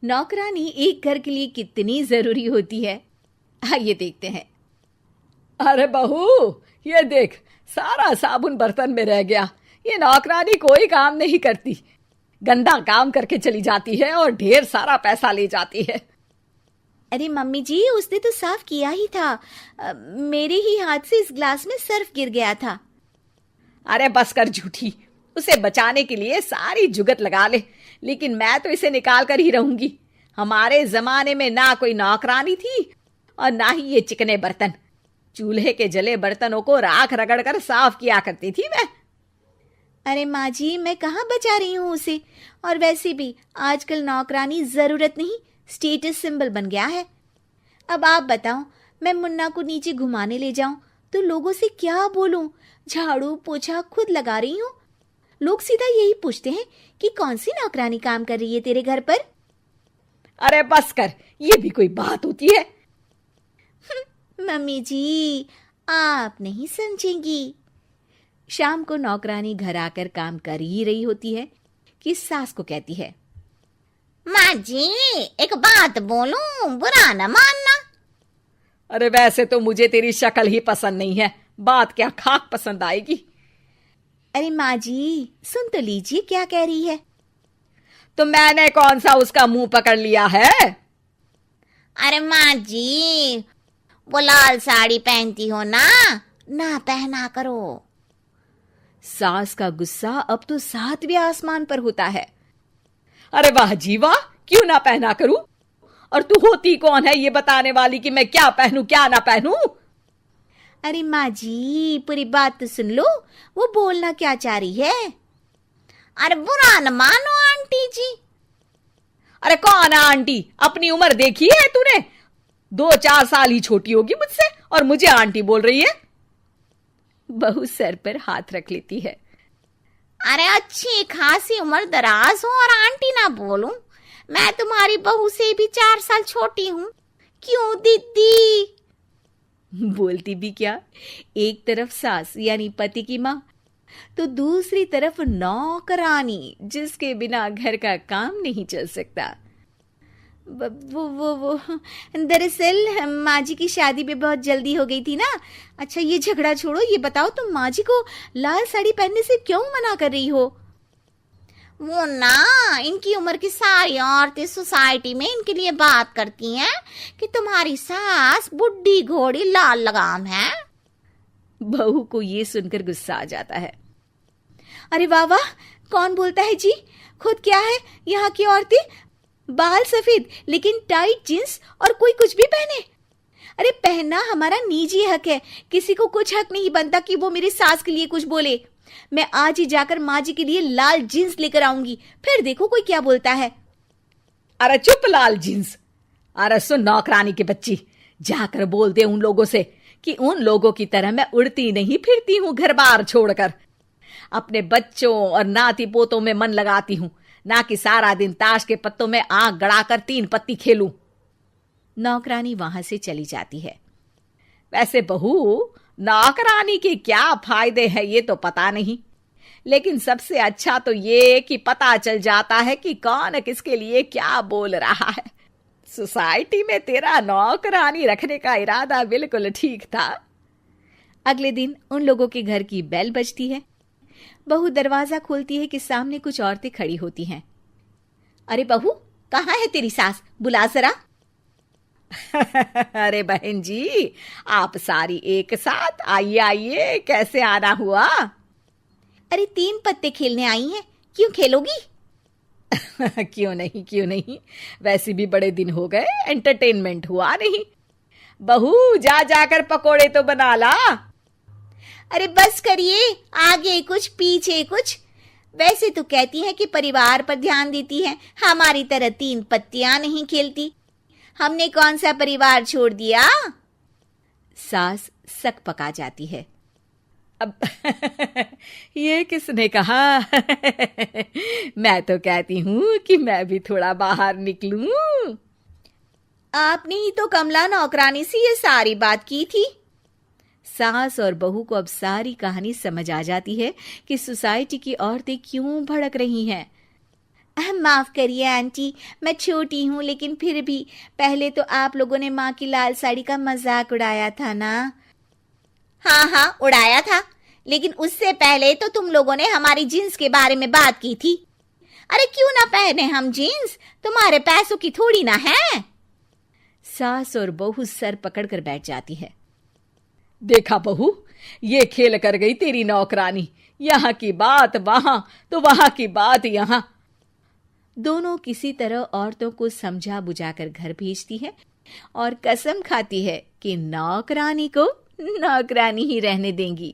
नौकरानी एक घर के लिए कितनी जरूरी होती है, आइए देखते हैं। अरे बहू, ये देख, सारा साबुन बर्तन में रह गया। ये नौकरानी कोई काम नहीं करती, गंदा काम करके चली जाती है और ढेर सारा पैसा ले जाती है। अरे मम्मी जी, उसने तो साफ किया ही था। मेरे ही हाथ से इस ग्लास में सर्फ गिर गया था। अरे बस कर झूठी, उसे बचाने के लिए सारी जुगत लगा ले, लेकिन मैं तो इसे निकाल कर ही रहूंगी। हमारे जमाने में ना कोई नौकरानी थी और ना ही ये चिकने बर्तन। चूल्हे के जले बर्तनों को राख रगड़ कर साफ किया करती थी मैं। अरे माँ जी, मैं कहाँ बचा रही हूँ उसे। और वैसे भी आजकल नौकरानी जरूरत नहीं, स्टेटस सिंबल बन गया है। अब आप बताओ, मैं मुन्ना को नीचे घुमाने ले जाऊं तो लोगों से क्या बोलूं? झाड़ू पोछा खुद लगा रही हूँ। लोग सीधा यही पूछते हैं कि कौन सी नौकरानी काम कर रही है तेरे घर पर। अरे बस कर, ये भी कोई बात होती है? मम्मी जी, आप नहीं समझेंगी। शाम को नौकरानी घर आकर काम कर ही रही होती है कि सास को कहती है, माँ जी, एक बात बोलूं, बुरा न मानना। अरे वैसे तो मुझे तेरी शक्ल ही पसंद नहीं है, बात क्या खाक पसंद आएगी। अरे माँ जी, सुन तो लीजिए क्या कह रही है। तो मैंने कौन सा उसका मुंह पकड़ लिया है? अरे माँ जी, वो लाल साड़ी पहनती हो ना, ना पहना करो। सास का गुस्सा अब तो 7वें आसमान पर होता है। अरे वाह जी वाह, क्यों ना पहना करूं? और तू होती कौन है ये बताने वाली कि मैं क्या पहनूं क्या ना पहनूं? अरे माँ जी, पूरी बात तो सुन लो, वो बोलना क्या चाह रही है। अरे बुरा न मानो आंटी जी। अरे कौन है आंटी? अपनी उम्र देखी है तूने? 2-4 साल ही छोटी होगी मुझसे और मुझे आंटी बोल रही है। बहू सर पर हाथ रख लेती है। अरे अच्छी खासी उम्र दराज हो और आंटी ना बोलूं? मैं तुम्हारी बहू से भी 4 साल छोटी हूं। क्यों दीदी? बोलती भी क्या, एक तरफ सास यानी पति की माँ, तो दूसरी तरफ नौकरानी जिसके बिना घर का काम नहीं चल सकता। वो दरअसल माँ जी की शादी में बहुत जल्दी हो गई थी ना। अच्छा ये झगड़ा छोड़ो, ये बताओ तुम माँ जी को लाल साड़ी पहनने से क्यों मना कर रही हो? वो ना, इनकी उम्र की सारी औरतें सोसाइटी में इनके लिए बात करती हैं कि तुम्हारी सास बुढ़ी घोड़ी लाल लगाम है। बहू को ये सुनकर गुस्सा आ जाता है। अरे वाह वाह, कौन बोलता है जी? खुद क्या है यहाँ की औरतें, बाल सफेद लेकिन टाइट जींस और कोई कुछ भी पहने। अरे पहनना हमारा निजी हक है, किसी को कुछ हक नहीं बनता कि वो मेरी सास के लिए कुछ बोले। मैं आज ही जाकर माँ जी के लिए लाल जींस लेकर आऊंगी, फिर देखो कोई क्या बोलता है। अरे चुप लाल जींस। अरे सुन नौकरानी की बच्ची, जाकर बोल दे उन लोगों से कि उन लोगों की तरह मैं उड़ती नहीं फिरती हूं घर बार छोड़कर। अपने बच्चों और नाती पोतों में मन लगाती हूं, ना कि सारा दिन ताश के पत्तों में आंख गड़ाकर 3 पत्ती खेलूं। नौकरानी वहां से चली जाती है। वैसे बहू, नौकरानी के क्या फायदे हैं ये तो पता नहीं, लेकिन सबसे अच्छा तो ये कि पता चल जाता है कि कौन किसके लिए क्या बोल रहा है। सोसाइटी में तेरा नौकरानी रखने का इरादा बिल्कुल ठीक था। अगले दिन उन लोगों के घर की बेल बजती है। बहू दरवाजा खोलती है कि सामने कुछ औरतें खड़ी होती हैं। अरे बहू, कहाँ है तेरी सास? बुला जरा। अरे बहन जी, आप सारी एक साथ आइए आइए, कैसे आना हुआ? अरे 3 पत्ते खेलने आई हैं, क्यों खेलोगी? क्यों नहीं, वैसे भी बड़े दिन हो गए, एंटरटेनमेंट हुआ नहीं। बहू जा जाकर पकोड़े तो बना ला। अरे बस करिए, आगे कुछ पीछे कुछ। वैसे तो कहती हैं कि परिवार पर ध्यान देती हैं, हमारी तरह 3 पत्तियां नहीं खेलती। हमने कौन सा परिवार छोड़ दिया? सास सक पका जाती है। अब ये किसने कहा? मैं तो कहती हूं कि मैं भी थोड़ा बाहर निकलूं। आपने ही तो कमला नौकरानी से ये सारी बात की थी। सास और बहू को अब सारी कहानी समझ आ जाती है कि सोसाइटी की औरतें क्यों भड़क रही हैं। माफ करिए आंटी, मैं छोटी हूँ, लेकिन फिर भी पहले तो आप लोगों ने माँ की लाल साड़ी का मजाक उड़ाया था ना। हाँ हाँ, उड़ाया था, लेकिन उससे पहले तो तुम लोगों ने हमारी जीन्स के बारे में बात की थी। अरे क्यों ना पहने हम जीन्स, तुम्हारे पैसों की थोड़ी ना है। सास और बहू सर पकड़कर बैठ जाती है। देखा बहू, ये खेल कर गई तेरी नौकरानी, यहाँ की बात वहां तो वहां की बात यहाँ। दोनों किसी तरह औरतों को समझा बुझाकर घर भेजती है और कसम खाती है कि नौकरानी को नौकरानी ही रहने देंगी।